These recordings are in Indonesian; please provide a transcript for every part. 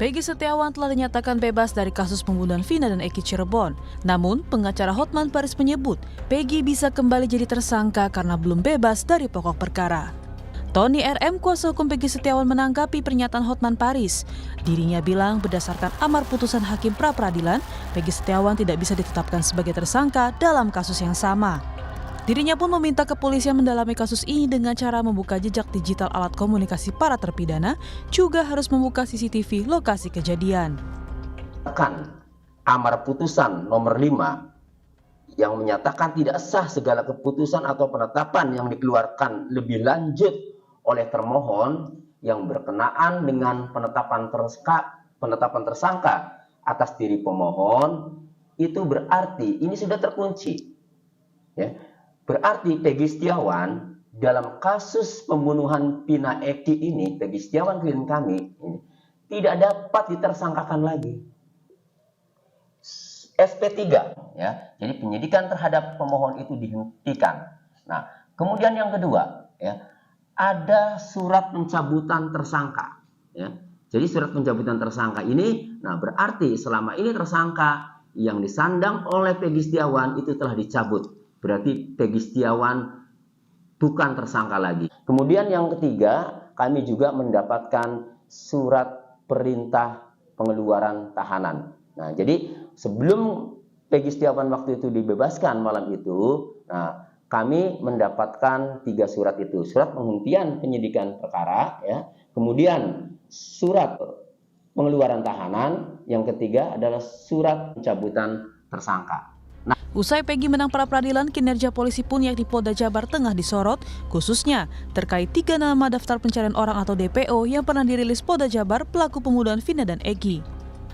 Peggy Setiawan telah dinyatakan bebas dari kasus pembunuhan Vina dan Eki Cirebon. Namun, pengacara Hotman Paris menyebut Peggy bisa kembali jadi tersangka karena belum bebas dari pokok perkara. Tony RM, kuasa hukum Peggy Setiawan, menanggapi pernyataan Hotman Paris. Dirinya bilang berdasarkan amar putusan Hakim Pra-Peradilan, Peggy Setiawan tidak bisa ditetapkan sebagai tersangka dalam kasus yang sama. Dirinya pun meminta kepolisian mendalami kasus ini dengan cara membuka jejak digital alat komunikasi para terpidana, juga harus membuka CCTV lokasi kejadian. Amar putusan nomor 5 yang menyatakan tidak sah segala keputusan atau penetapan yang dikeluarkan lebih lanjut oleh termohon yang berkenaan dengan penetapan tersangka atas diri pemohon, itu berarti ini sudah terkunci. Ya. Berarti Peggy Setiawan dalam kasus pembunuhan Vina Eki ini, Peggy Setiawan klien kami ini, tidak dapat ditersangkakan lagi. SP3, ya. Jadi penyidikan terhadap pemohon itu dihentikan. Nah, kemudian yang kedua, ya, ada surat pencabutan tersangka, ya. Jadi surat pencabutan tersangka ini, nah berarti selama ini tersangka yang disandang oleh Peggy Setiawan itu telah dicabut. Berarti Peggy Setiawan bukan tersangka lagi. Kemudian yang ketiga, kami juga mendapatkan surat perintah pengeluaran tahanan. Nah, jadi sebelum Peggy Setiawan waktu itu dibebaskan malam itu, nah, kami mendapatkan 3 surat itu. Surat penghentian penyidikan perkara, ya. Kemudian surat pengeluaran tahanan. Yang ketiga adalah surat pencabutan tersangka. Usai Peggy menang pra-peradilan, kinerja polisi pun yakni Polda Jabar tengah disorot, khususnya terkait 3 nama daftar pencarian orang atau DPO yang pernah dirilis Polda Jabar pelaku pembunuhan Vina dan Eki.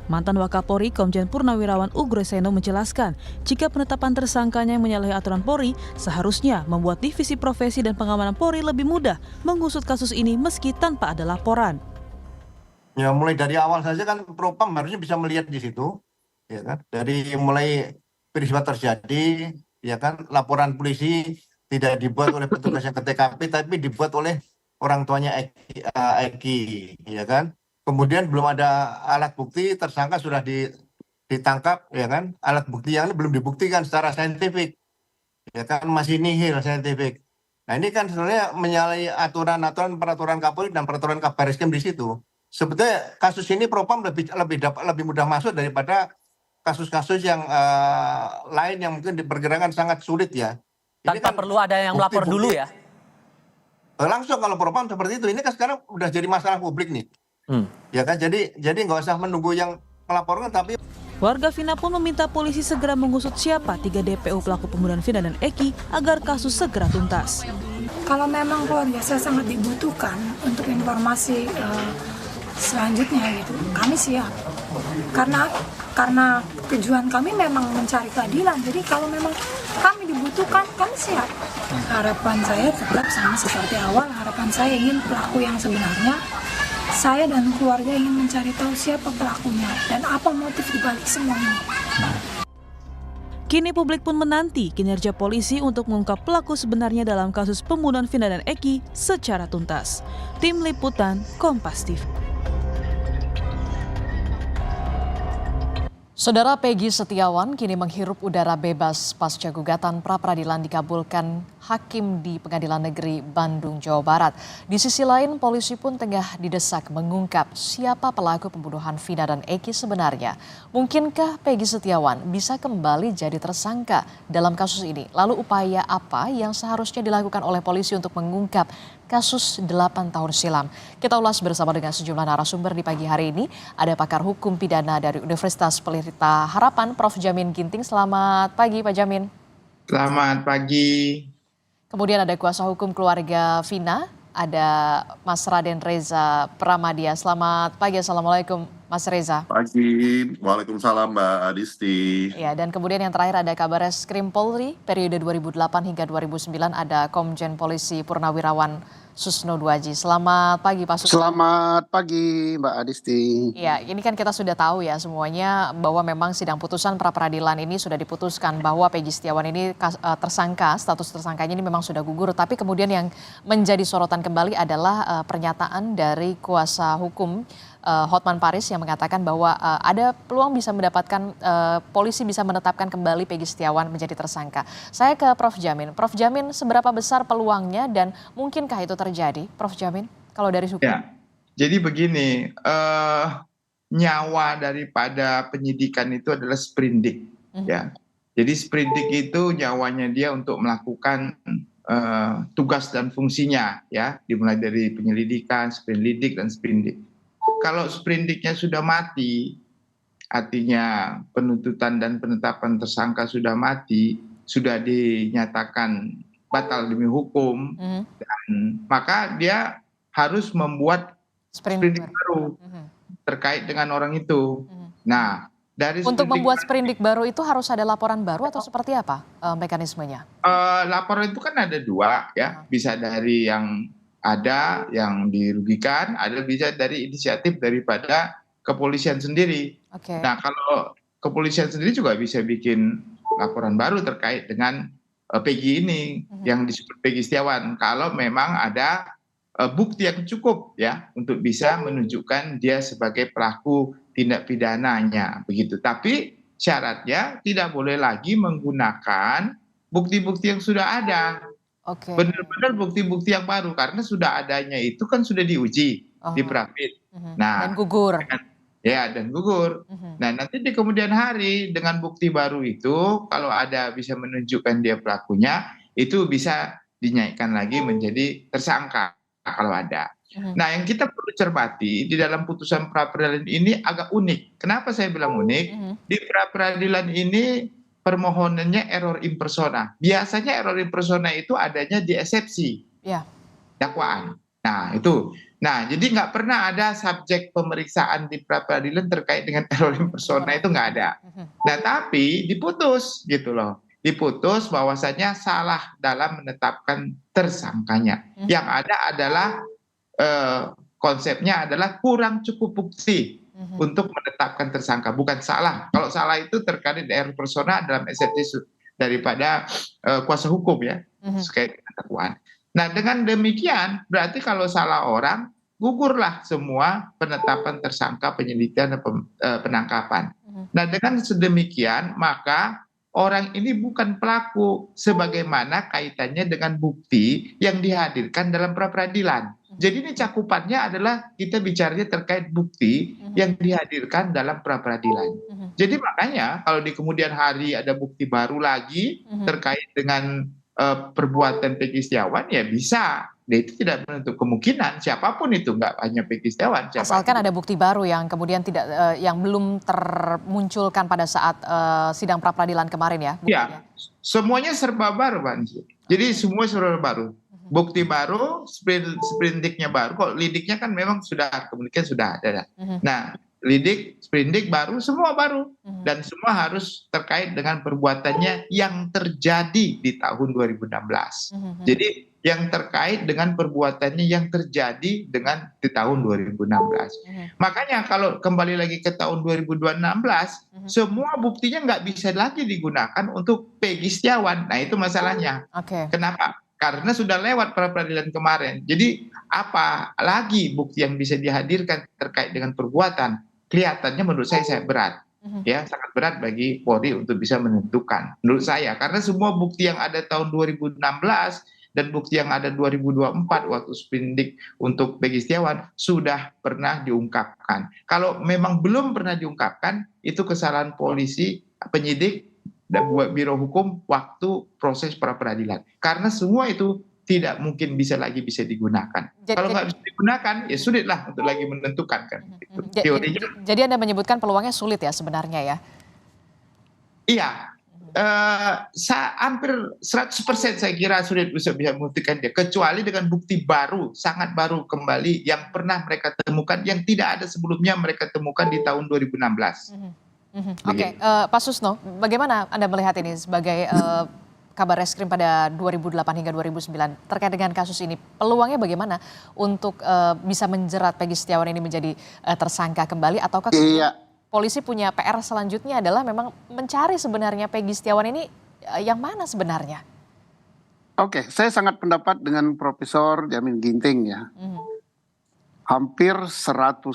Mantan Wakapolri Komjen Purnawirawan Ugro Seno menjelaskan, jika penetapan tersangkanya yang menyalahi aturan Polri, seharusnya membuat Divisi Profesi dan Pengamanan Polri lebih mudah mengusut kasus ini meski tanpa ada laporan. Ya, mulai dari awal saja kan Propam harusnya bisa melihat di situ, ya kan? Dari mulai peristiwa terjadi, ya kan, laporan polisi tidak dibuat oleh petugas yang ke TKP, tapi dibuat oleh orang tuanya Eki, ya kan. Kemudian belum ada alat bukti, tersangka sudah ditangkap, ya kan. Alat bukti yang belum dibuktikan secara saintifik, ya kan, masih nihil saintifik. Nah, ini kan sebenarnya menyalahi aturan-aturan peraturan Kapolri dan peraturan Kabariskim di situ. Sebetulnya kasus ini Propam lebih mudah masuk daripada kasus-kasus yang lain yang mungkin diperkirakan sangat sulit, ya. Tanpa kan perlu ada yang melapor dulu, ya? Langsung kalau Propam seperti itu, ini kan sekarang udah jadi masalah publik nih. Ya kan, jadi nggak usah menunggu yang melaporkan, tapi warga Vina pun meminta polisi segera mengusut siapa 3 DPO pelaku pembunuhan Vina dan Eki agar kasus segera tuntas. Kalau memang keluarga saya sangat dibutuhkan untuk informasi selanjutnya gitu, kami siap. Karena tujuan kami memang mencari keadilan. Jadi kalau memang kami dibutuhkan, kami siap. Harapan saya tetap sama seperti awal. Harapan saya ingin pelaku yang sebenarnya. Saya dan keluarga ingin mencari tahu siapa pelakunya dan apa motif dibalik semua ini. Kini publik pun menanti kinerja polisi untuk mengungkap pelaku sebenarnya dalam kasus pembunuhan Vina dan Eki secara tuntas. Tim Liputan Kompas TV. Saudara, Peggy Setiawan kini menghirup udara bebas pasca gugatan pra-peradilan dikabulkan Hakim di Pengadilan Negeri Bandung, Jawa Barat. Di sisi lain, polisi pun tengah didesak mengungkap siapa pelaku pembunuhan Vina dan Eki sebenarnya. Mungkinkah Peggy Setiawan bisa kembali jadi tersangka dalam kasus ini? Lalu upaya apa yang seharusnya dilakukan oleh polisi untuk mengungkap kasus 8 tahun silam? Kita ulas bersama dengan sejumlah narasumber di pagi hari ini. Ada pakar hukum pidana dari Universitas Pelita Harapan, Prof. Jamin Ginting. Selamat pagi, Pak Jamin. Selamat pagi. Kemudian ada kuasa hukum keluarga Vina, ada Mas Raden Reza Pramadia. Selamat pagi, Assalamualaikum Mas Reza. Pagi, Waalaikumsalam Mbak Adisti. Ya, dan kemudian yang terakhir ada Kabareskrim Polri, periode 2008 hingga 2009 ada Komjen Polisi Purnawirawan Susno Duaji. Selamat pagi Pak Susno. Selamat pagi Mbak Adisti. Ya, ini kan kita sudah tahu ya semuanya bahwa memang sidang putusan pra-peradilan ini sudah diputuskan bahwa Peggy Setiawan ini tersangka, status tersangkanya ini memang sudah gugur. Tapi kemudian yang menjadi sorotan kembali adalah pernyataan dari kuasa hukum Hotman Paris yang mengatakan bahwa ada peluang bisa mendapatkan polisi bisa menetapkan kembali Peggy Setiawan menjadi tersangka. Saya ke Prof. Jamin. Prof. Jamin, seberapa besar peluangnya dan mungkinkah itu terjadi, Prof. Jamin? Kalau dari hukum? Ya, jadi begini, nyawa daripada penyidikan itu adalah sprindik, ya. Jadi sprindik itu nyawanya dia untuk melakukan tugas dan fungsinya, ya, dimulai dari penyelidikan, sprindik dan sprindik. Kalau sprindiknya sudah mati, artinya penuntutan dan penetapan tersangka sudah mati, sudah dinyatakan batal demi hukum, dan maka dia harus membuat sprindik baru terkait dengan orang itu. Nah, dari Untuk sprindik membuat sprindik baru itu harus ada laporan baru atau seperti apa mekanismenya? laporan itu kan ada dua, ya, bisa dari yang ada yang dirugikan, ada bisa dari inisiatif daripada kepolisian sendiri. Oke. Nah, kalau kepolisian sendiri juga bisa bikin laporan baru terkait dengan Peggy ini yang disebut Peggy Setiawan. Kalau memang ada bukti yang cukup, ya, untuk bisa menunjukkan dia sebagai pelaku tindak pidananya, begitu. Tapi syaratnya tidak boleh lagi menggunakan bukti-bukti yang sudah ada. Oke. Benar-benar bukti-bukti yang baru, karena sudah adanya itu kan sudah diuji di Prapit. Nah, Dan gugur. ya, dan gugur. Nah, nanti di kemudian hari dengan bukti baru itu, kalau ada bisa menunjukkan dia pelakunya, itu bisa dinaikkan lagi menjadi tersangka kalau ada. Nah, yang kita perlu cermati di dalam putusan pra-peradilan ini agak unik. Kenapa saya bilang unik? Di pra-peradilan ini permohonannya error in persona. Biasanya error in persona itu adanya di eksepsi dakwaan. Nah, itu. Nah, jadi nggak pernah ada subjek pemeriksaan di pra-peradilan terkait dengan error in persona, itu nggak ada. Nah, tapi diputus gitu loh. Diputus bahwasanya salah dalam menetapkan tersangkanya. Yang ada adalah konsepnya adalah kurang cukup bukti untuk menetapkan tersangka, bukan salah. Kalau salah itu terkait error persona dalam eksepsi daripada kuasa hukum, ya, terkait dengan dakwaan. Nah, dengan demikian berarti kalau salah orang, gugurlah semua penetapan tersangka, penyelidikan, dan penangkapan. Nah, dengan sedemikian maka orang ini bukan pelaku sebagaimana kaitannya dengan bukti yang dihadirkan dalam pra-peradilan. Jadi ini cakupannya adalah kita bicaranya terkait bukti yang dihadirkan dalam pra-peradilan. Jadi makanya kalau di kemudian hari ada bukti baru lagi terkait dengan perbuatan Peggy Setiawan, ya bisa. Dia itu tidak menutup kemungkinan siapapun itu, nggak hanya Peggy Setiawan. Asalkan ada bukti baru yang kemudian tidak yang belum termunculkan pada saat sidang pra-peradilan kemarin, ya? Ya, semuanya serba baru, Pak. Jadi semua serba baru. Bukti baru, sprindiknya baru. Kok lidiknya kan memang sudah, kemudian sudah ada. Nah, lidik, sprindik baru, semua baru. Dan semua harus terkait dengan perbuatannya yang terjadi di tahun 2016. Jadi yang terkait dengan perbuatannya yang terjadi di tahun 2016. Makanya kalau kembali lagi ke tahun 2016, semua buktinya nggak bisa lagi digunakan untuk Peggy Setiawan. Nah, itu masalahnya. Kenapa? Karena sudah lewat pra-peradilan kemarin. Jadi apa lagi bukti yang bisa dihadirkan terkait dengan perbuatan? Kelihatannya menurut saya berat. Ya, sangat berat bagi Polri untuk bisa menentukan. Menurut saya, karena semua bukti yang ada tahun 2016 dan bukti yang ada 2024 waktu sprindik untuk Peggy Setiawan sudah pernah diungkapkan. Kalau memang belum pernah diungkapkan, itu kesalahan polisi, penyidik, dan biro hukum waktu proses pra-peradilan. Karena semua itu tidak mungkin bisa digunakan. Kalau nggak bisa digunakan, ya sulitlah untuk lagi menentukan, kan. Jadi Anda menyebutkan peluangnya sulit, ya, sebenarnya, ya? Iya. Hampir 100% saya kira sulit bisa membuktikan dia, kecuali dengan bukti baru, sangat baru kembali yang pernah mereka temukan, yang tidak ada sebelumnya mereka temukan di tahun 2016. Oke, Pak Susno, bagaimana Anda melihat ini sebagai Kabar Reskrim pada 2008 hingga 2009 terkait dengan kasus ini? Peluangnya bagaimana untuk bisa menjerat Peggy Setiawan ini menjadi tersangka kembali, ataukah polisi punya PR selanjutnya adalah memang mencari sebenarnya Peggy Setiawan ini yang mana sebenarnya? Oke, saya sangat pendapat dengan Profesor Jamin Ginting, ya. hampir 100%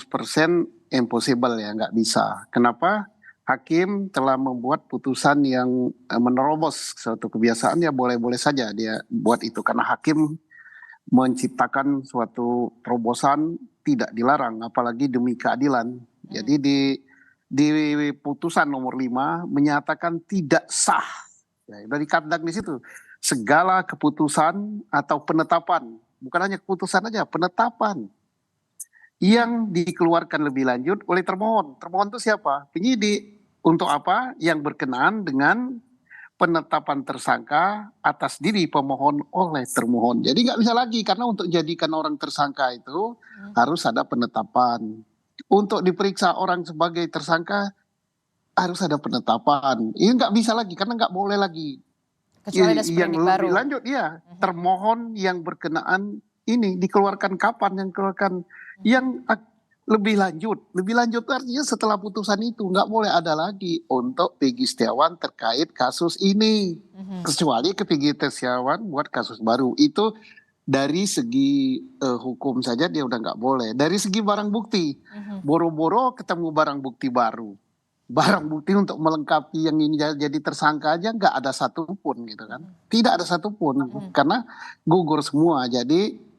impossible ya, nggak bisa. Kenapa? Hakim telah membuat putusan yang menerobos suatu kebiasaan, ya boleh-boleh saja dia buat itu. Karena hakim menciptakan suatu terobosan tidak dilarang, apalagi demi keadilan. Jadi di putusan nomor 5 menyatakan tidak sah. Ya, dari kandang di situ. Segala keputusan atau penetapan, bukan hanya keputusan aja, penetapan yang dikeluarkan lebih lanjut oleh termohon. Termohon itu siapa? Penyidik. Untuk apa? Yang berkenaan dengan penetapan tersangka atas diri pemohon oleh termohon. Jadi nggak bisa lagi, karena untuk jadikan orang tersangka itu harus ada penetapan. Untuk diperiksa orang sebagai tersangka harus ada penetapan. Ini nggak bisa lagi, karena nggak boleh lagi. Kecuali ada Yang sprindik lebih baru. lanjut, ya termohon yang berkenaan ini dikeluarkan kapan, yang keluarkan yang lebih lanjut artinya setelah putusan itu nggak boleh ada lagi untuk Peggy Setiawan terkait kasus ini, kecuali ke Peggy Setiawan buat kasus baru. Itu dari segi hukum saja dia udah nggak boleh. Dari segi barang bukti, boro-boro ketemu barang bukti baru, barang bukti untuk melengkapi yang ini jadi tersangka aja nggak ada satupun gitu kan, tidak ada satupun karena gugur semua. Jadi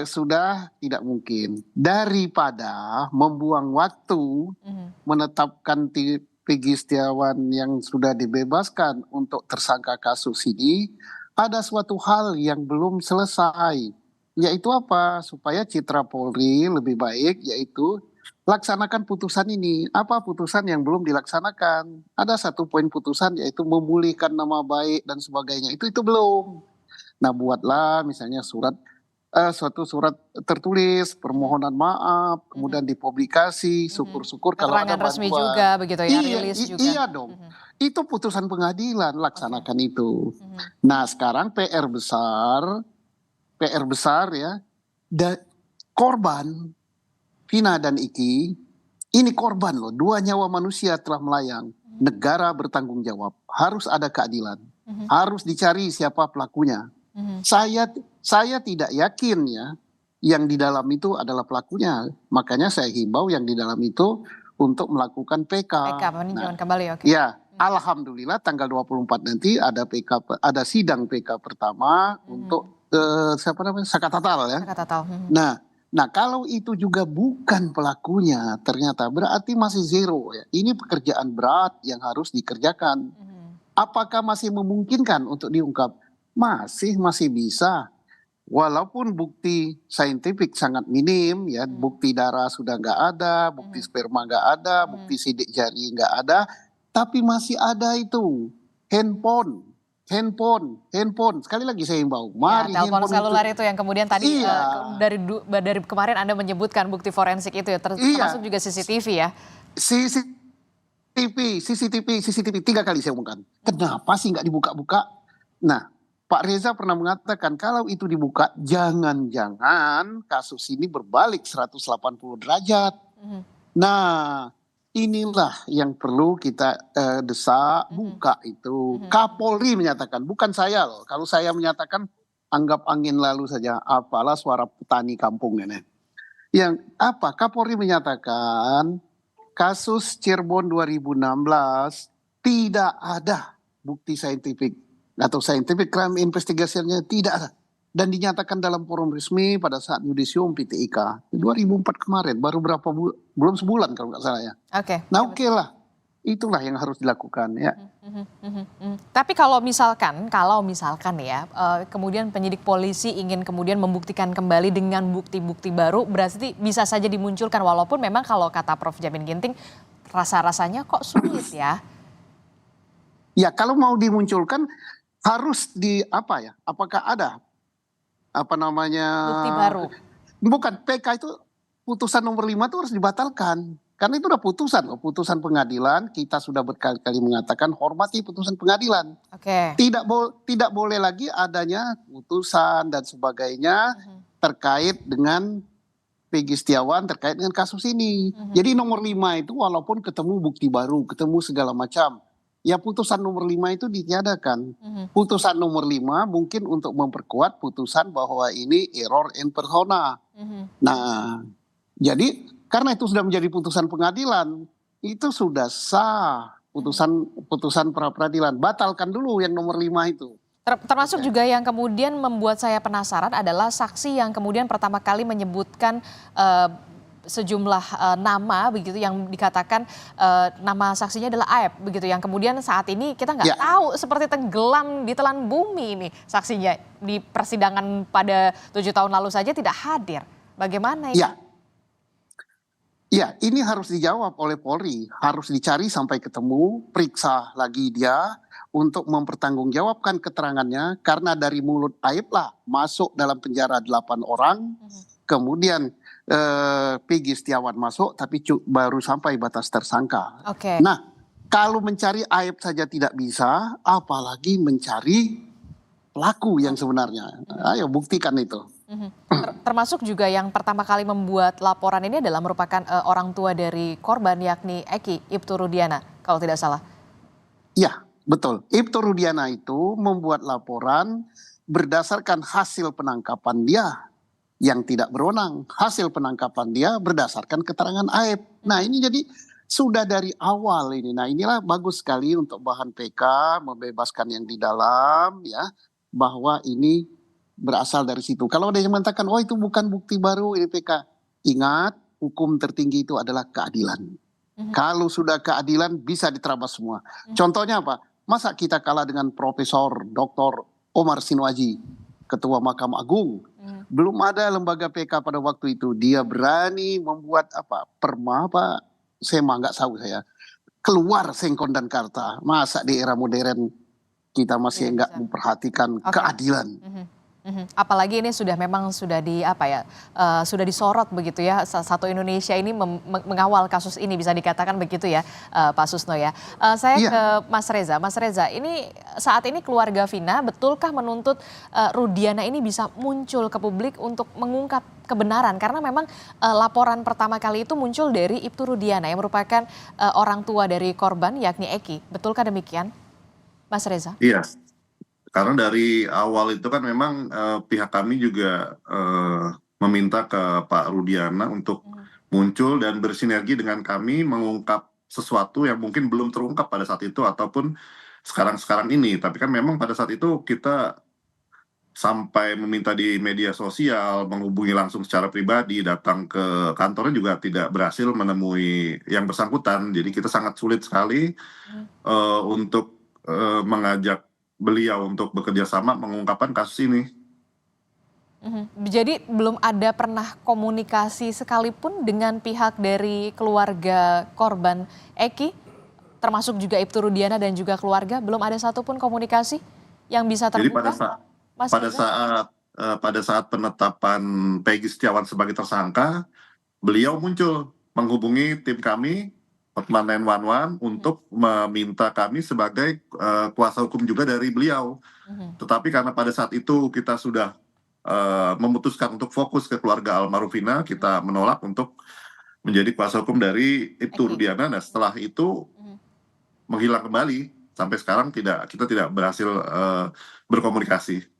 sudah tidak mungkin. Daripada membuang waktu menetapkan Peggy Setiawan yang sudah dibebaskan untuk tersangka kasus ini, ada suatu hal yang belum selesai. Yaitu apa? Supaya citra Polri lebih baik, yaitu laksanakan putusan ini. Apa putusan yang belum dilaksanakan? Ada satu poin putusan, yaitu memulihkan nama baik dan sebagainya. Itu belum. Nah, buatlah misalnya suatu surat tertulis permohonan maaf, kemudian dipublikasi, syukur-syukur kalau ada Keterangan resmi bantuan. juga begitu ya, rilis juga. Iya dong. Itu putusan pengadilan, laksanakan itu. Nah, sekarang PR besar ya. Korban Vina dan Iki ini korban loh, 2 nyawa manusia telah melayang. Negara bertanggung jawab, harus ada keadilan. Harus dicari siapa pelakunya. Saya tidak yakin ya yang di dalam itu adalah pelakunya. Makanya saya himbau yang di dalam itu untuk melakukan PK. Peninjauan kembali, oke. Ya, alhamdulillah tanggal 24 nanti ada ada sidang PK pertama untuk Sakatatal ya. Sakatatal. Nah, kalau itu juga bukan pelakunya, ternyata berarti masih zero ya. Ini pekerjaan berat yang harus dikerjakan. Apakah masih memungkinkan untuk diungkap? Masih bisa. Walaupun bukti saintifik sangat minim ya, bukti darah sudah nggak ada, bukti sperma nggak ada, bukti sidik jari nggak ada, tapi masih ada itu handphone. Sekali lagi saya himbau, mari Ya, telepon seluler itu yang kemudian tadi Iya. dari kemarin Anda menyebutkan bukti forensik itu ya, termasuk juga CCTV ya. CCTV 3 kali saya omongkan. Kenapa sih nggak dibuka-buka? Nah, Pak Reza pernah mengatakan kalau itu dibuka, jangan-jangan kasus ini berbalik 180 derajat. Nah, inilah yang perlu kita desak, buka itu. Kapolri menyatakan, bukan saya loh. Kalau saya menyatakan, anggap angin lalu saja. Apalah suara petani kampung ini. Yang apa? Kapolri menyatakan kasus Cirebon 2016 tidak ada bukti saintifik atau scientific crime investigation-nya tidak ada, dan dinyatakan dalam forum resmi pada saat yudisium PTIK 2004 kemarin, baru belum sebulan kalau nggak salah ya. Oke. Nah, oke lah, itulah yang harus dilakukan ya. Tapi kalau misalkan ya, kemudian penyidik polisi ingin kemudian membuktikan kembali dengan bukti-bukti baru, berarti bisa saja dimunculkan, walaupun memang kalau kata Prof. Jamin Ginting rasa-rasanya kok sulit ya. Ya, kalau mau dimunculkan harus apakah ada Bukti baru. Bukan, PK itu putusan nomor 5 itu harus dibatalkan. Karena itu udah putusan pengadilan, kita sudah berkali-kali mengatakan hormati putusan pengadilan. Oke. Tidak boleh lagi adanya putusan dan sebagainya terkait dengan Peggy Setiawan, terkait dengan kasus ini. Jadi nomor 5 itu walaupun ketemu bukti baru, ketemu segala macam, ya putusan nomor 5 itu ditiadakan. Putusan nomor 5 mungkin untuk memperkuat putusan bahwa ini error in persona. Nah, Jadi karena itu sudah menjadi putusan pengadilan, itu sudah sah putusan pra peradilan. Batalkan dulu yang nomor 5 itu. Termasuk juga yang kemudian membuat saya penasaran adalah saksi yang kemudian pertama kali menyebutkan sejumlah nama begitu yang dikatakan nama saksinya adalah Aep begitu, yang kemudian saat ini kita nggak tahu seperti tenggelam di telan bumi ini saksinya di persidangan pada 7 tahun lalu saja tidak hadir. Bagaimana ini? Ya, ini harus dijawab oleh Polri, harus dicari sampai ketemu, periksa lagi dia untuk mempertanggungjawabkan keterangannya, karena dari mulut Aib lah masuk dalam penjara 8 orang, kemudian Peggy Setiawan masuk tapi baru sampai batas tersangka. Nah, kalau mencari Aib saja tidak bisa, apalagi mencari pelaku yang sebenarnya. Ayo buktikan itu. Termasuk juga yang pertama kali membuat laporan ini adalah merupakan orang tua dari korban, yakni Eki Ibtu Rudiana kalau tidak salah. Ya, betul. Ibtu Rudiana itu membuat laporan berdasarkan hasil penangkapan dia yang tidak berwenang. Hasil penangkapan dia berdasarkan keterangan Aib. Nah, ini jadi sudah dari awal ini. Nah, inilah bagus sekali untuk bahan PK, membebaskan yang di dalam, ya, bahwa ini berasal dari situ. Kalau ada yang mengatakan, oh itu bukan bukti baru, ini PK. Ingat, hukum tertinggi itu adalah keadilan. Kalau sudah keadilan bisa diterabas semua. Contohnya apa? Masa kita kalah dengan Profesor Dr. Omar Sinuaji, Ketua Mahkamah Agung. Belum ada lembaga PK pada waktu itu. Dia berani membuat SEMA nggak tahu saya. Keluar Sengkon dan Karta. Masa di era modern kita masih nggak memperhatikan keadilan. Apalagi ini sudah memang sudah sudah disorot begitu ya, satu Indonesia ini mengawal kasus ini, bisa dikatakan begitu ya, Pak Susno ya. Saya ke Mas Reza. Mas Reza, ini saat ini keluarga Vina betulkah menuntut Rudiana ini bisa muncul ke publik untuk mengungkap kebenaran, karena memang laporan pertama kali itu muncul dari Ibtu Rudiana yang merupakan orang tua dari korban, yakni Eki. Betulkah demikian, Mas Reza? Iya. Karena dari awal itu kan memang pihak kami juga meminta ke Pak Rudiana untuk muncul dan bersinergi dengan kami mengungkap sesuatu yang mungkin belum terungkap pada saat itu ataupun sekarang ini. Tapi kan memang pada saat itu kita sampai meminta di media sosial, menghubungi langsung secara pribadi, datang ke kantornya juga tidak berhasil menemui yang bersangkutan. Jadi kita sangat sulit sekali untuk mengajak beliau untuk bekerja sama mengungkapkan kasus ini. Jadi belum ada pernah komunikasi sekalipun dengan pihak dari keluarga korban Eki, termasuk juga Ibtu Rudiana dan juga keluarga, belum ada satupun komunikasi yang bisa terbuka? Jadi pada saat penetapan Peggy Setiawan sebagai tersangka, beliau muncul menghubungi tim kami Hotman 911 untuk meminta kami sebagai kuasa hukum juga dari beliau. Tetapi karena pada saat itu kita sudah memutuskan untuk fokus ke keluarga almarhum Vina, kita menolak untuk menjadi kuasa hukum dari Ibtu Rudiana. Nah, setelah itu menghilang kembali. Sampai sekarang kita tidak berhasil berkomunikasi.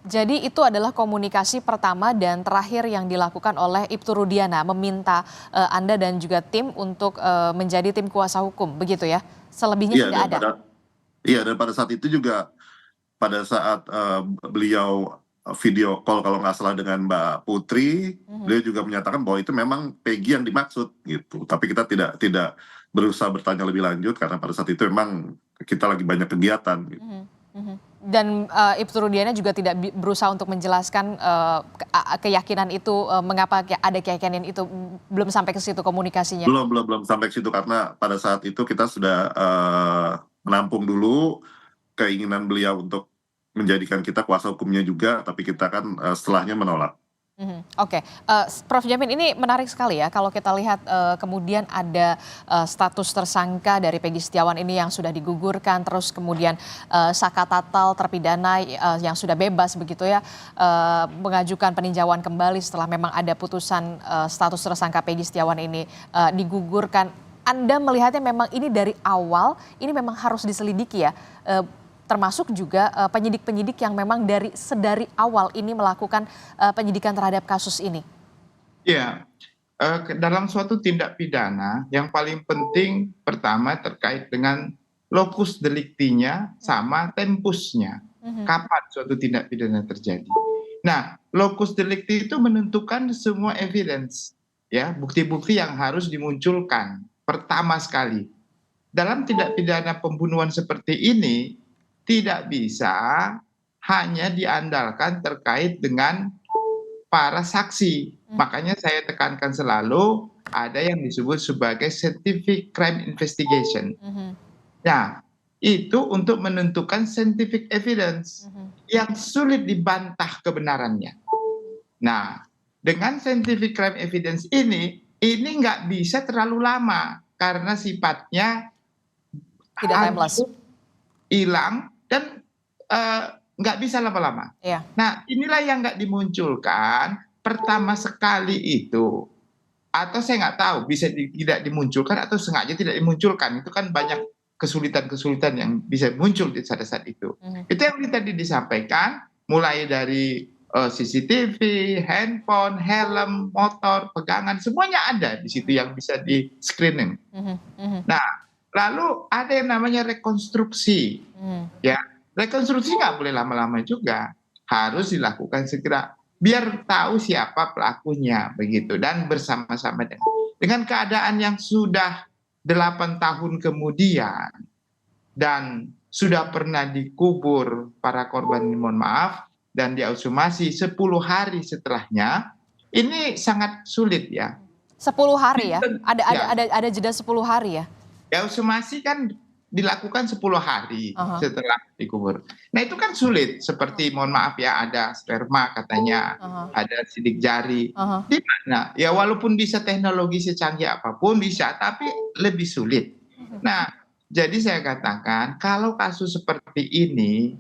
Jadi itu adalah komunikasi pertama dan terakhir yang dilakukan oleh Ibtu Rudiana, meminta Anda dan juga tim untuk menjadi tim kuasa hukum, begitu ya? Selebihnya tidak ada? Iya, dan pada saat itu juga, pada saat beliau video call kalau nggak salah dengan Mbak Putri, beliau juga menyatakan bahwa itu memang Peggy yang dimaksud, gitu. Tapi kita tidak berusaha bertanya lebih lanjut, karena pada saat itu memang kita lagi banyak kegiatan, gitu. Dan Ibtu Rudiana juga tidak berusaha untuk menjelaskan keyakinan itu, mengapa ada keyakinan itu, belum sampai ke situ komunikasinya? Belum sampai ke situ, karena pada saat itu kita sudah menampung dulu keinginan beliau untuk menjadikan kita kuasa hukumnya juga, tapi kita kan setelahnya menolak. Oke. Prof Jamin, ini menarik sekali ya kalau kita lihat kemudian ada status tersangka dari Peggy Setiawan ini yang sudah digugurkan, terus kemudian Saka Tatal terpidana yang sudah bebas begitu ya, mengajukan peninjauan kembali setelah memang ada putusan status tersangka Peggy Setiawan ini digugurkan. Anda melihatnya memang ini dari awal ini memang harus diselidiki ya, termasuk juga penyidik-penyidik yang memang sedari awal ini melakukan penyidikan terhadap kasus ini? Ya, dalam suatu tindak pidana yang paling penting pertama terkait dengan lokus deliktinya sama tempusnya. Kapan suatu tindak pidana terjadi. Nah, lokus delikti itu menentukan semua evidence, ya, bukti-bukti yang harus dimunculkan pertama sekali. Dalam tindak pidana pembunuhan seperti ini tidak bisa hanya diandalkan terkait dengan para saksi. Makanya saya tekankan selalu ada yang disebut sebagai scientific crime investigation. Nah, itu untuk menentukan scientific evidence yang sulit dibantah kebenarannya. Nah, dengan scientific crime evidence ini nggak bisa terlalu lama karena sifatnya Tidak timeless. hilang dan nggak bisa lama-lama. Iya. Nah, inilah yang nggak dimunculkan pertama sekali itu. Atau saya nggak tahu, bisa tidak dimunculkan atau sengaja tidak dimunculkan. Itu kan banyak kesulitan-kesulitan yang bisa muncul di saat-saat itu. Itu yang tadi disampaikan, mulai dari CCTV, handphone, helm, motor, pegangan, semuanya ada di situ yang bisa di-screening. Nah, lalu ada yang namanya rekonstruksi. Ya, rekonstruksi nggak boleh lama-lama juga, harus dilakukan segera biar tahu siapa pelakunya begitu dan bersama-sama dengan keadaan yang sudah 8 tahun kemudian dan sudah pernah dikubur para korban, mohon maaf, dan diekshumasi 10 hari setelahnya, ini sangat sulit ya. 10 hari ya? Ada jeda 10 hari ya? Ekshumasi kan dilakukan 10 hari setelah dikubur. Nah itu kan sulit, seperti mohon maaf ya, ada sperma katanya, ada sidik jari. Di mana? Ya walaupun bisa teknologi secanggih apapun bisa, tapi lebih sulit. Nah, jadi saya katakan kalau kasus seperti ini,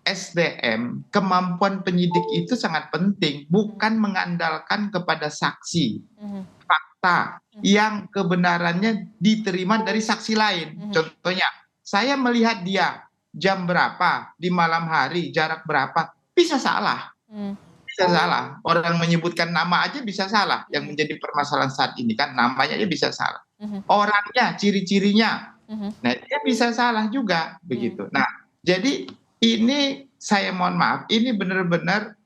SDM, kemampuan penyidik itu sangat penting, bukan mengandalkan kepada saksi, fakta yang kebenarannya diterima dari saksi lain. Contohnya, saya melihat dia jam berapa, di malam hari, jarak berapa, bisa salah. Bisa salah. Orang menyebutkan nama aja bisa salah. Yang menjadi permasalahan saat ini kan namanya aja bisa salah. Orangnya, ciri-cirinya, nah dia bisa salah juga begitu. Nah, jadi ini saya mohon maaf, ini benar-benar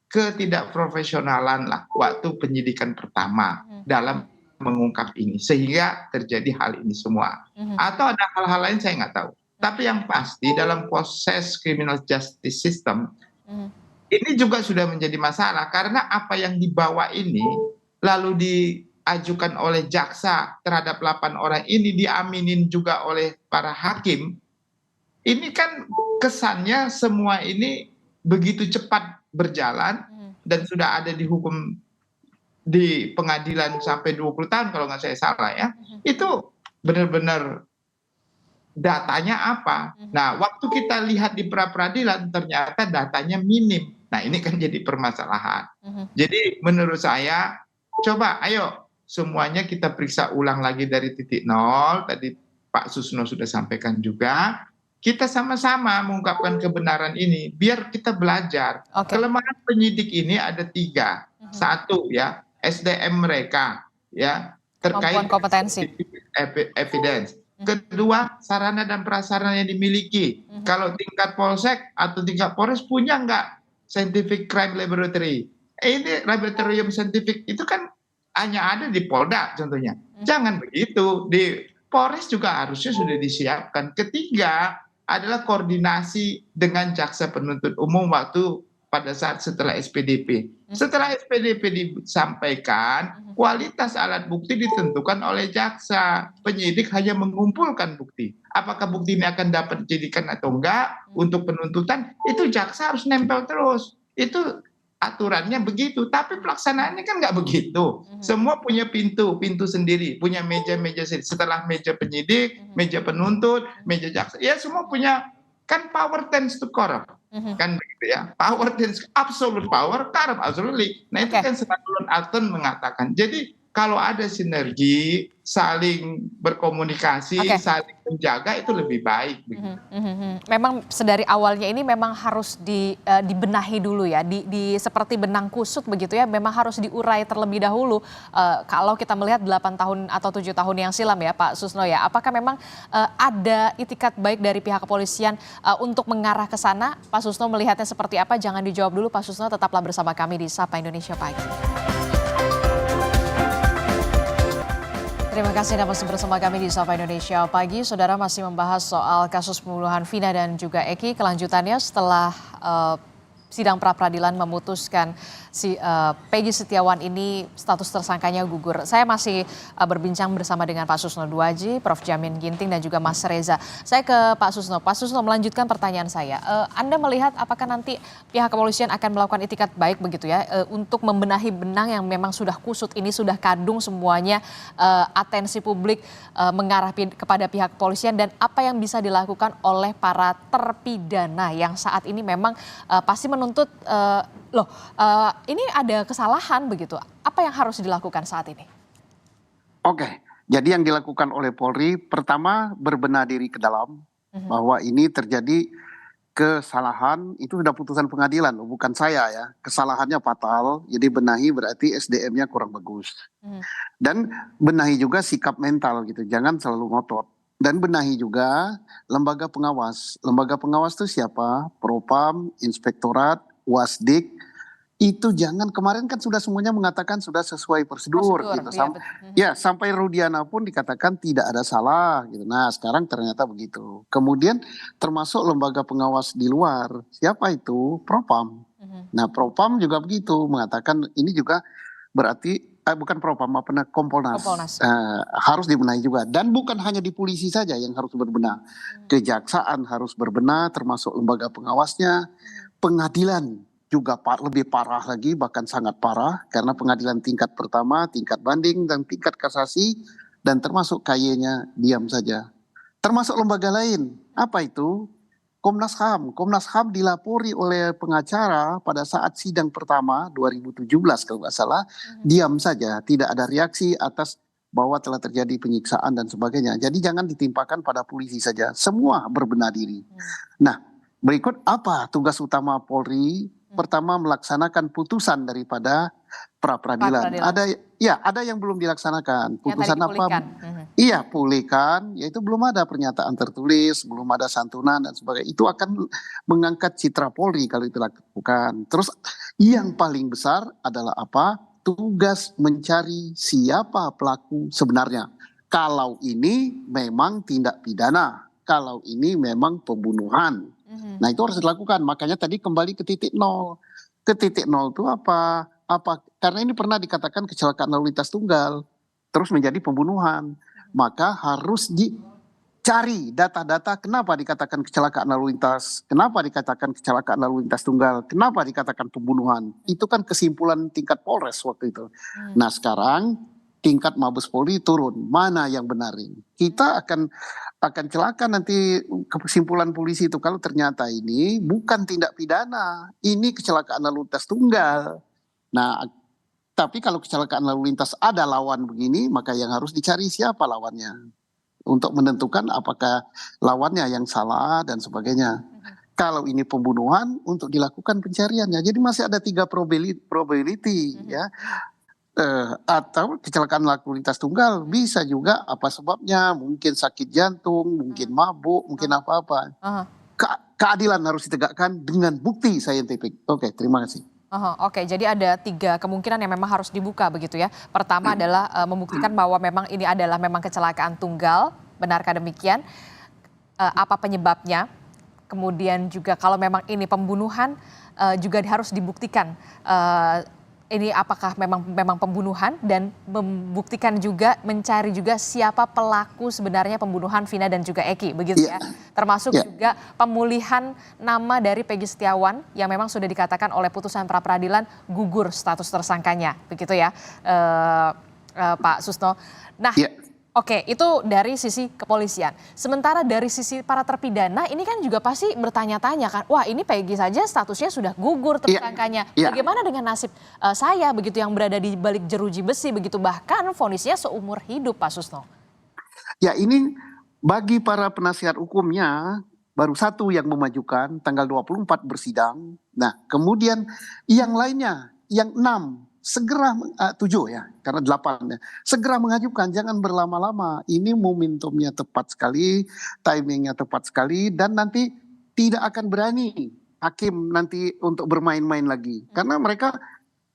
ketidakprofesionalan lah waktu penyidikan pertama dalam mengungkap ini sehingga terjadi hal ini semua. Atau ada hal-hal lain saya nggak tahu. Tapi yang pasti dalam proses criminal justice system ini juga sudah menjadi masalah karena apa yang dibawa ini lalu diajukan oleh jaksa terhadap 8 orang ini diaminin juga oleh para hakim. Ini kan kesannya semua ini begitu cepat berjalan dan sudah ada dihukum di pengadilan sampai 20 tahun kalau nggak saya salah ya. Itu benar-benar datanya apa? Nah, waktu kita lihat di pra-peradilan ternyata datanya minim. Nah, ini kan jadi permasalahan. Jadi menurut saya coba ayo semuanya kita periksa ulang lagi dari titik nol. Tadi Pak Susno sudah sampaikan juga. Kita sama-sama mengungkapkan kebenaran ini biar kita belajar. Kelemahan penyidik ini ada 3. Satu ya, SDM mereka ya terkait kompetensi evidence. Kedua, sarana dan prasarana yang dimiliki. Kalau tingkat polsek atau tingkat polres punya nggak scientific crime laboratory? Ini laboratorium scientific itu kan hanya ada di Polda contohnya. Jangan begitu, di Polres juga harusnya sudah disiapkan. Ketiga adalah koordinasi dengan jaksa penuntut umum waktu pada saat setelah SPDP. Setelah SPDP disampaikan, kualitas alat bukti ditentukan oleh jaksa. Penyidik hanya mengumpulkan bukti. Apakah bukti ini akan dapat dijadikan atau enggak untuk penuntutan, itu jaksa harus nempel terus. Itu aturannya begitu, tapi pelaksanaannya kan nggak begitu. Semua punya pintu sendiri, punya meja-meja sendiri. Setelah meja penyidik, meja penuntut, meja jaksa, ya semua punya, kan power tends to corrupt. Kan begitu ya, power tends absolute power corrupt absolutely. Nah itu kan Alton mengatakan. Jadi kalau ada sinergi, saling berkomunikasi, Oke. saling menjaga itu lebih baik. Memang sedari awalnya ini memang harus dibenahi dulu ya, seperti benang kusut begitu ya, memang harus diurai terlebih dahulu. Kalau kita melihat 8 tahun atau 7 tahun yang silam ya Pak Susno ya, apakah memang ada itikat baik dari pihak kepolisian untuk mengarah ke sana? Pak Susno melihatnya seperti apa? Jangan dijawab dulu Pak Susno, tetaplah bersama kami di Sapa Indonesia Pagi. Terima kasih Anda masih bersama kami di Sapa Indonesia Pagi. Saudara masih membahas soal kasus pembunuhan Vina dan juga Eki. Kelanjutannya setelah sidang pra-peradilan memutuskan si Peggy Setiawan ini status tersangkanya gugur. Saya masih berbincang bersama dengan Pak Susno Duaji, Prof. Jamin Ginting dan juga Mas Reza. Saya ke Pak Susno. Pak Susno, melanjutkan pertanyaan saya. Anda melihat apakah nanti pihak kepolisian akan melakukan itikat baik begitu ya untuk membenahi benang yang memang sudah kusut ini, sudah kadung semuanya, atensi publik mengarah kepada pihak kepolisian, dan apa yang bisa dilakukan oleh para terpidana yang saat ini memang pasti menuntut ini ada kesalahan begitu. Apa yang harus dilakukan saat ini? Oke, jadi yang dilakukan oleh Polri pertama berbenah diri ke dalam bahwa ini terjadi kesalahan, itu sudah putusan pengadilan, bukan saya ya. Kesalahannya fatal, jadi benahi berarti SDM-nya kurang bagus. Dan benahi juga sikap mental gitu, jangan selalu ngotot. Dan benahi juga lembaga pengawas. Lembaga pengawas itu siapa? Propam, Inspektorat, Wasdik. Itu jangan, kemarin kan sudah semuanya mengatakan sudah sesuai prosedur gitu. Sampai Rudiana pun dikatakan tidak ada salah gitu. Nah, sekarang ternyata begitu. Kemudian termasuk lembaga pengawas di luar. Siapa itu? Propam. Nah, Propam juga begitu, mengatakan ini juga berarti bukan Propam, Kompolnas. Harus dibenahi juga. Dan bukan hanya di polisi saja yang harus berbenah. Kejaksaan harus berbenah, termasuk lembaga pengawasnya. Pengadilan juga lebih parah lagi, bahkan sangat parah, karena pengadilan tingkat pertama, tingkat banding, dan tingkat kasasi, dan termasuk KY-nya diam saja. Termasuk lembaga lain. Apa itu? Komnas HAM. Komnas HAM dilapori oleh pengacara pada saat sidang pertama 2017 kalau nggak salah, diam saja, tidak ada reaksi atas bahwa telah terjadi penyiksaan dan sebagainya. Jadi jangan ditimpakan pada polisi saja, semua berbenah diri. Nah, berikut apa tugas utama Polri? Pertama, melaksanakan putusan daripada pra-peradilan. Ada yang belum dilaksanakan. Putusan apa? Iya, pulihkan, yaitu belum ada pernyataan tertulis, belum ada santunan dan sebagainya. Itu akan mengangkat citra Polri kalau itu dilakukan. Terus yang paling besar adalah apa? Tugas mencari siapa pelaku sebenarnya. Kalau ini memang tindak pidana, kalau ini memang pembunuhan. Nah, itu harus dilakukan. Makanya tadi kembali ke titik nol. Ke titik nol itu apa? Karena ini pernah dikatakan kecelakaan lalu lintas tunggal, terus menjadi pembunuhan. Maka harus dicari data-data kenapa dikatakan kecelakaan lalu lintas, kenapa dikatakan kecelakaan lalu lintas tunggal, kenapa dikatakan pembunuhan. Itu kan kesimpulan tingkat Polres waktu itu. Nah, sekarang tingkat Mabes Polri turun, mana yang benar ini? Kita akan celaka nanti kesimpulan polisi itu kalau ternyata ini bukan tindak pidana, ini kecelakaan lalu lintas tunggal. Nah, tapi kalau kecelakaan lalu lintas ada lawan begini, maka yang harus dicari siapa lawannya untuk menentukan apakah lawannya yang salah dan sebagainya. Kalau ini pembunuhan, untuk dilakukan pencariannya. Jadi masih ada 3 probability ya. Atau kecelakaan lalu lintas tunggal bisa juga apa sebabnya, mungkin sakit jantung, mungkin mabuk, mungkin apa-apa. Keadilan harus ditegakkan dengan bukti saintifik. Oke, terima kasih. Oke, jadi ada 3 kemungkinan yang memang harus dibuka begitu ya. Pertama adalah membuktikan bahwa memang ini adalah memang kecelakaan tunggal, benarkah demikian? Apa penyebabnya? Kemudian juga kalau memang ini pembunuhan juga harus dibuktikan ini apakah memang pembunuhan, dan membuktikan juga, mencari juga siapa pelaku sebenarnya pembunuhan Vina dan juga Eki begitu ya. Termasuk juga pemulihan nama dari Peggy Setiawan yang memang sudah dikatakan oleh putusan pra-peradilan gugur status tersangkanya begitu ya, Pak Susno. Nah, Oke, itu dari sisi kepolisian. Sementara dari sisi para terpidana, ini kan juga pasti bertanya-tanya kan, wah ini Peggy saja statusnya sudah gugur tersangkanya. Iya. Bagaimana dengan nasib saya begitu yang berada di balik jeruji besi begitu, bahkan vonisnya seumur hidup, Pak Susno. Ya, ini bagi para penasihat hukumnya baru satu yang memajukan tanggal 24 bersidang. Nah, kemudian yang lainnya, yang 6 segera 7 ya, karena 8 ya. Segera mengajukan, jangan berlama-lama. Ini momentumnya tepat sekali, timingnya tepat sekali, dan nanti tidak akan berani hakim nanti untuk bermain-main lagi. Karena mereka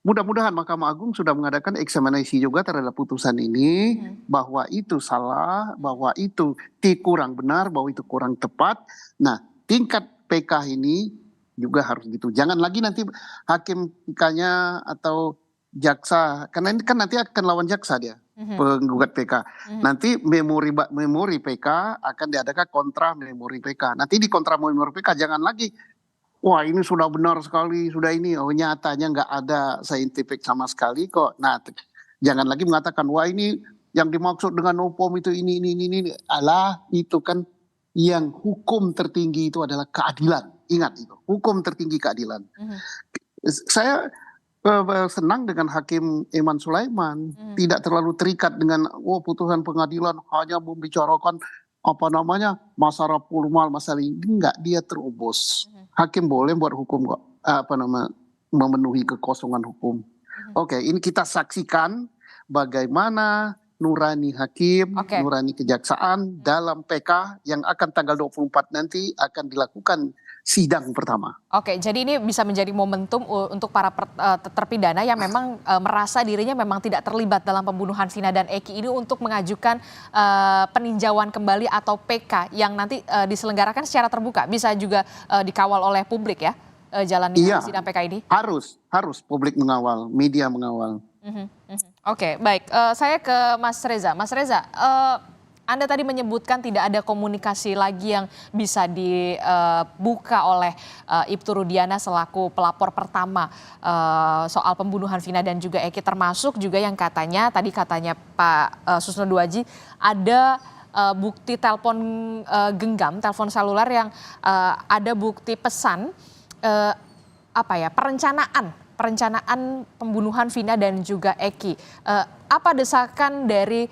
mudah-mudahan Mahkamah Agung sudah mengadakan eksaminasi juga terhadap putusan ini, bahwa itu salah, bahwa itu kurang benar, bahwa itu kurang tepat. Nah, tingkat PK ini juga harus gitu. Jangan lagi nanti hakim PK-nya atau jaksa, karena ini kan nanti akan lawan jaksa dia, penggugat PK. Nanti memori PK akan diadakan kontra memori PK. Nanti di kontra memori PK jangan lagi, wah ini sudah benar sekali, sudah ini, oh nyatanya nggak ada saintifik sama sekali kok. Nah, jangan lagi mengatakan, wah ini yang dimaksud dengan opom itu ini. Alah, itu kan yang hukum tertinggi itu adalah keadilan. Ingat itu, hukum tertinggi keadilan. Saya senang dengan Hakim Eman Sulaiman, tidak terlalu terikat dengan putusan pengadilan hanya membicarakan masalah formal, masalah ini. Enggak, dia terobos. Hakim boleh buat hukum kok, memenuhi kekosongan hukum. Oke, ini kita saksikan bagaimana nurani hakim, nurani kejaksaan dalam PK yang akan tanggal 24 nanti akan dilakukan sidang pertama. Oke, jadi ini bisa menjadi momentum untuk para terpidana yang memang merasa dirinya memang tidak terlibat dalam pembunuhan Vina dan Eki ini untuk mengajukan peninjauan kembali atau PK yang nanti diselenggarakan secara terbuka, bisa juga dikawal oleh publik ya, jalannya sidang PK ini. Harus publik mengawal, media mengawal. Oke, baik. Saya ke Mas Reza. Mas Reza, Anda tadi menyebutkan tidak ada komunikasi lagi yang bisa dibuka oleh Ibtu Rudiana selaku pelapor pertama soal pembunuhan Vina dan juga Eki, termasuk juga yang katanya Pak Susno Duaji ada bukti telepon genggam, telepon seluler yang ada bukti pesan perencanaan pembunuhan Vina dan juga Eki. Apa desakan dari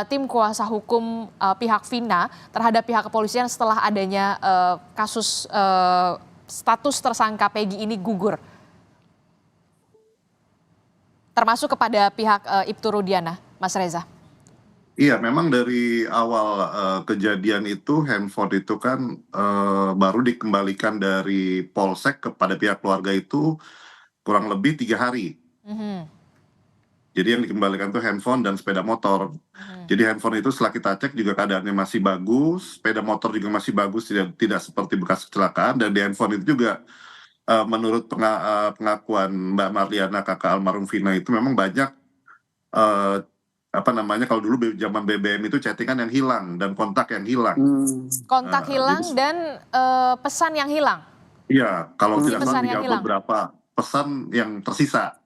tim kuasa hukum pihak Vina terhadap pihak kepolisian setelah adanya kasus status tersangka Peggy ini gugur? Termasuk kepada pihak Ibtu Rudiana, Mas Reza. Iya, memang dari awal kejadian itu handphone itu kan baru dikembalikan dari Polsek kepada pihak keluarga itu kurang lebih 3 hari. Jadi yang dikembalikan itu handphone dan sepeda motor. Jadi handphone itu setelah kita cek juga keadaannya masih bagus, sepeda motor juga masih bagus, tidak seperti bekas kecelakaan, dan di handphone itu juga menurut pengakuan Mbak Marliana kakak almarhum Vina itu memang banyak kalau dulu zaman BBM itu chattingan yang hilang dan kontak yang hilang. Kontak hilang dan pesan yang hilang. Iya, kalau tidak salah tinggal beberapa pesan yang tersisa.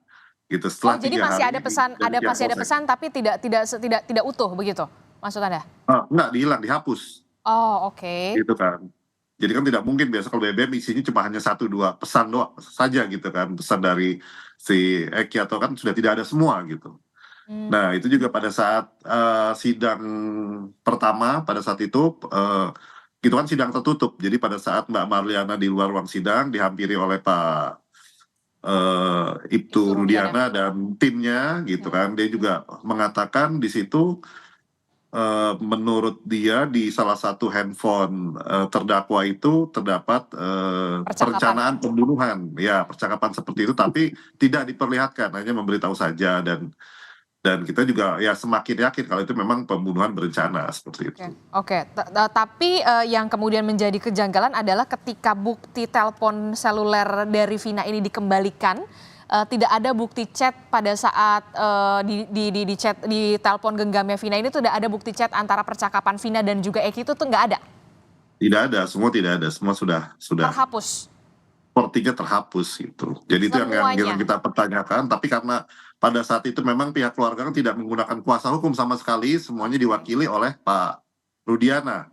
Gitu, setelah jadi masih ada pesan tapi tidak utuh begitu maksud Anda? Enggak, dihapus. Oh, oke. Gitu kan. Jadi kan tidak mungkin biasa kalau BBM isinya cuma hanya 1-2 pesan doang saja gitu kan, pesan dari si Eki atau kan sudah tidak ada semua gitu. Nah, itu juga pada saat sidang pertama pada saat itu gitu kan sidang tertutup. Jadi pada saat Mbak Marliana di luar ruang sidang dihampiri oleh Pak Ibtu Rudiana dan timnya gitu kan, dia juga mengatakan di situ menurut dia di salah satu handphone terdakwa itu terdapat perencanaan pembunuhan, ya percakapan seperti itu, tapi tidak diperlihatkan, hanya memberitahu saja, dan kita juga ya semakin yakin kalau itu memang pembunuhan berencana seperti itu. Oke. Tapi yang kemudian menjadi kejanggalan adalah ketika bukti telepon seluler dari Vina ini dikembalikan, tidak ada bukti chat pada saat di telepon genggamnya Vina ini, tidak ada bukti chat antara percakapan Vina dan juga Eki, itu tuh nggak ada? Tidak ada, semua tidak ada, semua sudah terhapus. sepertinya terhapus gitu. Jadi itu yang kita pertanyakan. Tapi karena pada saat itu memang pihak keluarga kan tidak menggunakan kuasa hukum sama sekali, semuanya diwakili oleh Pak Rudiana.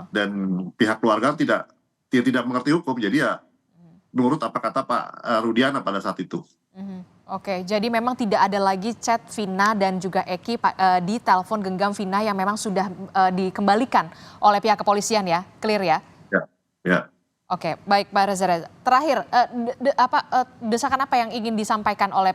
Dan pihak keluarga tidak mengerti hukum, jadi ya menurut apa kata Pak Rudiana pada saat itu. Oke, jadi memang tidak ada lagi chat Vina dan juga Eki di telepon genggam Vina yang memang sudah dikembalikan oleh pihak kepolisian ya, clear ya? Ya. Oke, baik Pak Reza. Terakhir, desakan apa yang ingin disampaikan oleh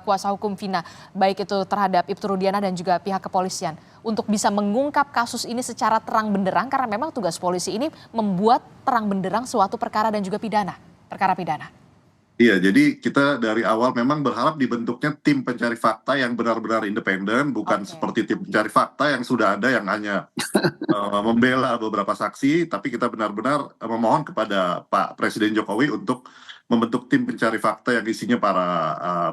kuasa hukum Vina, baik itu terhadap Ibtu Rudiana dan juga pihak kepolisian, untuk bisa mengungkap kasus ini secara terang benderang, karena memang tugas polisi ini membuat terang benderang suatu perkara dan juga perkara pidana. Iya, jadi kita dari awal memang berharap dibentuknya tim pencari fakta yang benar-benar independen, bukan seperti tim pencari fakta yang sudah ada yang hanya membela beberapa saksi, tapi kita benar-benar memohon kepada Pak Presiden Jokowi untuk membentuk tim pencari fakta yang isinya para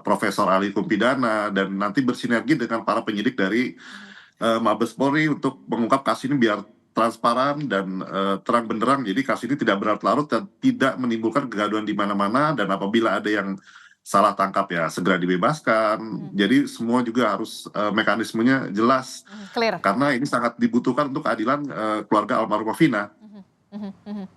profesor ahli hukum pidana dan nanti bersinergi dengan para penyidik dari Mabes Polri untuk mengungkap kasus ini biar transparan dan terang benderang, jadi kasus ini tidak berlarut-larut dan tidak menimbulkan kegaduhan di mana-mana, dan apabila ada yang salah tangkap ya segera dibebaskan. Jadi semua juga harus mekanismenya jelas, clear. Karena ini sangat dibutuhkan untuk keadilan keluarga almarhum Vina.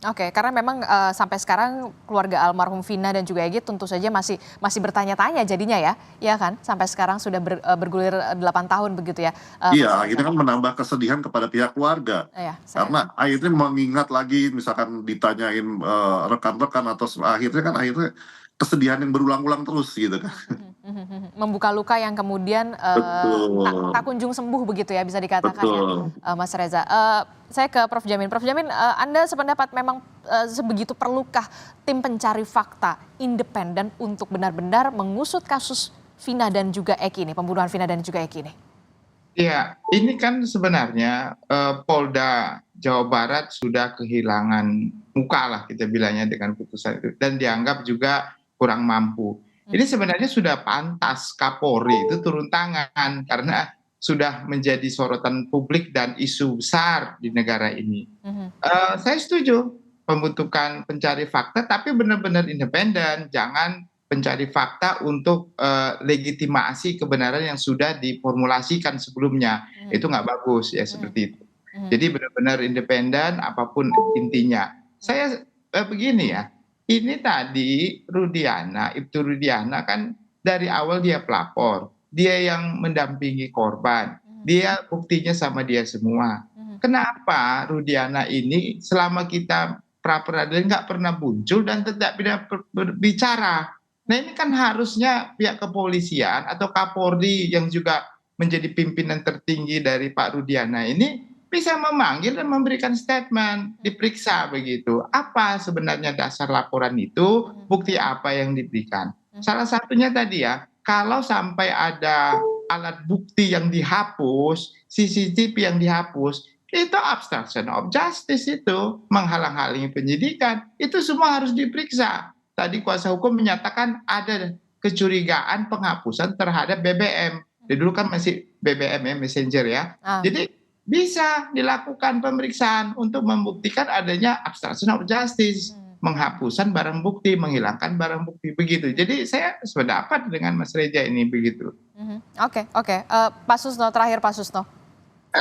Oke, karena memang sampai sekarang keluarga almarhum Vina dan juga Egy tentu saja masih bertanya-tanya jadinya ya kan? Sampai sekarang sudah bergulir 8 tahun begitu ya. Iya, akhirnya kan menambah kesedihan kepada pihak keluarga. Karena akhirnya mengingat lagi, misalkan ditanyain rekan-rekan atau akhirnya kesedihan yang berulang-ulang terus gitu kan. Membuka luka yang kemudian tak kunjung sembuh begitu ya, bisa dikatakan ya, Mas Reza. Saya ke Prof Jamin. Prof Jamin, Anda sependapat memang sebegitu perlukah tim pencari fakta independen untuk benar-benar mengusut kasus Vina dan juga Eki ini, pembunuhan Vina dan juga Eki ini? Ya, ini kan sebenarnya Polda Jawa Barat sudah kehilangan muka lah kita bilangnya dengan putusan itu, dan dianggap juga kurang mampu. Ini sebenarnya sudah pantas Kapolri itu turun tangan karena sudah menjadi sorotan publik dan isu besar di negara ini. Saya setuju pembentukan pencari fakta, tapi benar-benar independen, jangan pencari fakta untuk legitimasi kebenaran yang sudah diformulasikan sebelumnya. Itu nggak bagus ya, seperti itu. Jadi benar-benar independen apapun intinya. Saya begini ya, ini tadi Ibtu Rudiana kan dari awal dia pelapor, dia yang mendampingi korban, dia buktinya sama dia semua. Kenapa Rudiana ini selama kita pra-peradilan nggak pernah muncul dan tidak berbicara? Nah ini kan harusnya pihak kepolisian atau Kapolri yang juga menjadi pimpinan tertinggi dari Pak Rudiana ini bisa memanggil dan memberikan statement, diperiksa begitu. Apa sebenarnya dasar laporan itu, bukti apa yang diberikan. Salah satunya tadi ya, kalau sampai ada alat bukti yang dihapus, CCTV yang dihapus, itu obstruction of justice, itu menghalang-halangi penyidikan, itu semua harus diperiksa. Tadi kuasa hukum menyatakan ada kecurigaan penghapusan terhadap BBM. Dulu kan masih BBM ya, Messenger ya. Jadi bisa dilakukan pemeriksaan untuk membuktikan adanya obstruction of justice, penghapusan barang bukti, menghilangkan barang bukti, begitu. Jadi saya sependapat dengan Mas Reza ini begitu. Oke. Pak Susno, terakhir Pak Susno.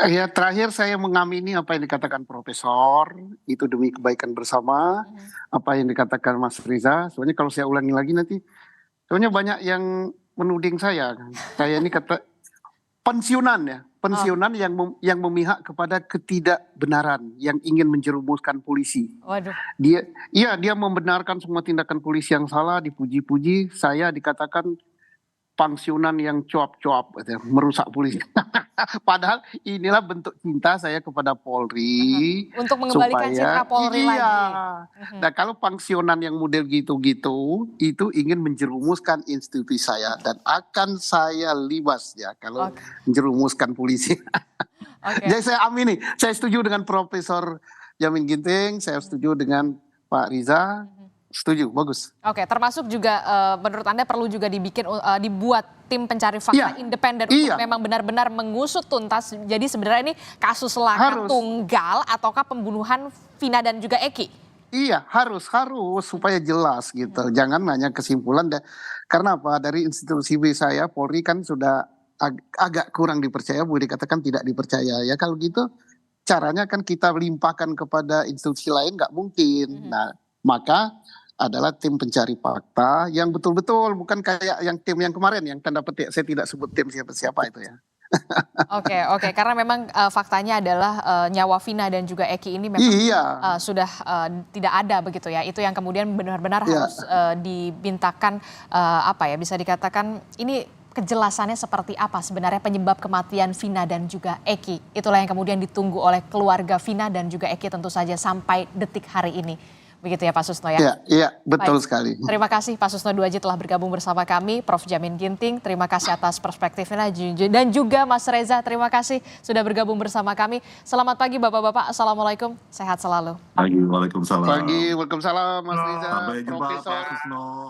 Ya, terakhir saya mengamini apa yang dikatakan Profesor, itu demi kebaikan bersama. Apa yang dikatakan Mas Reza, soalnya kalau saya ulangi lagi nanti, soalnya banyak yang menuding saya ini kata pensiunan yang memihak kepada ketidakbenaran, yang ingin menjerumuskan polisi. Waduh. Dia membenarkan semua tindakan polisi yang salah, dipuji-puji. Saya dikatakan pensiunan yang cuap-cuap, merusak polisi. Padahal inilah bentuk cinta saya kepada Polri. Untuk mengembalikan citra Polri lagi. Nah kalau pensiunan yang model gitu-gitu, itu ingin menjerumuskan institusi saya. Dan akan saya libas ya kalau menjerumuskan polisi. Jadi saya amini, saya setuju dengan Profesor Jamin Ginting, saya setuju dengan Pak Riza. Setuju, bagus. Oke, termasuk juga menurut Anda perlu juga dibuat tim pencari fakta independen untuk memang benar-benar mengusut tuntas. Jadi sebenarnya ini kasus laka tunggal ataukah pembunuhan Vina dan juga Eki? Iya, harus supaya jelas gitu. Jangan hanya kesimpulan karena apa? Dari institusi saya Polri kan sudah agak kurang dipercaya, boleh dikatakan tidak dipercaya ya. Kalau gitu caranya kan kita limpahkan kepada institusi lain nggak mungkin. Nah, maka adalah tim pencari fakta yang betul-betul, bukan kayak yang tim yang kemarin yang tanda petik, saya tidak sebut tim siapa-siapa itu ya. Oke, karena memang faktanya adalah nyawa Vina dan juga Eki ini memang sudah tidak ada begitu ya. Itu yang kemudian benar-benar harus dimintakan bisa dikatakan ini kejelasannya seperti apa sebenarnya penyebab kematian Vina dan juga Eki. Itulah yang kemudian ditunggu oleh keluarga Vina dan juga Eki tentu saja sampai detik hari ini. Begitu ya Pak Susno ya? Iya, betul sekali. Terima kasih Pak Susno Duaji telah bergabung bersama kami. Prof. Jamin Ginting, terima kasih atas perspektifnya. Dan juga Mas Reza, terima kasih sudah bergabung bersama kami. Selamat pagi Bapak-Bapak, Assalamualaikum, sehat selalu. Pagi, waalaikumsalam. Pagi, waalaikumsalam Mas Riza. Sampai jumpa Profesor. Pak Susno.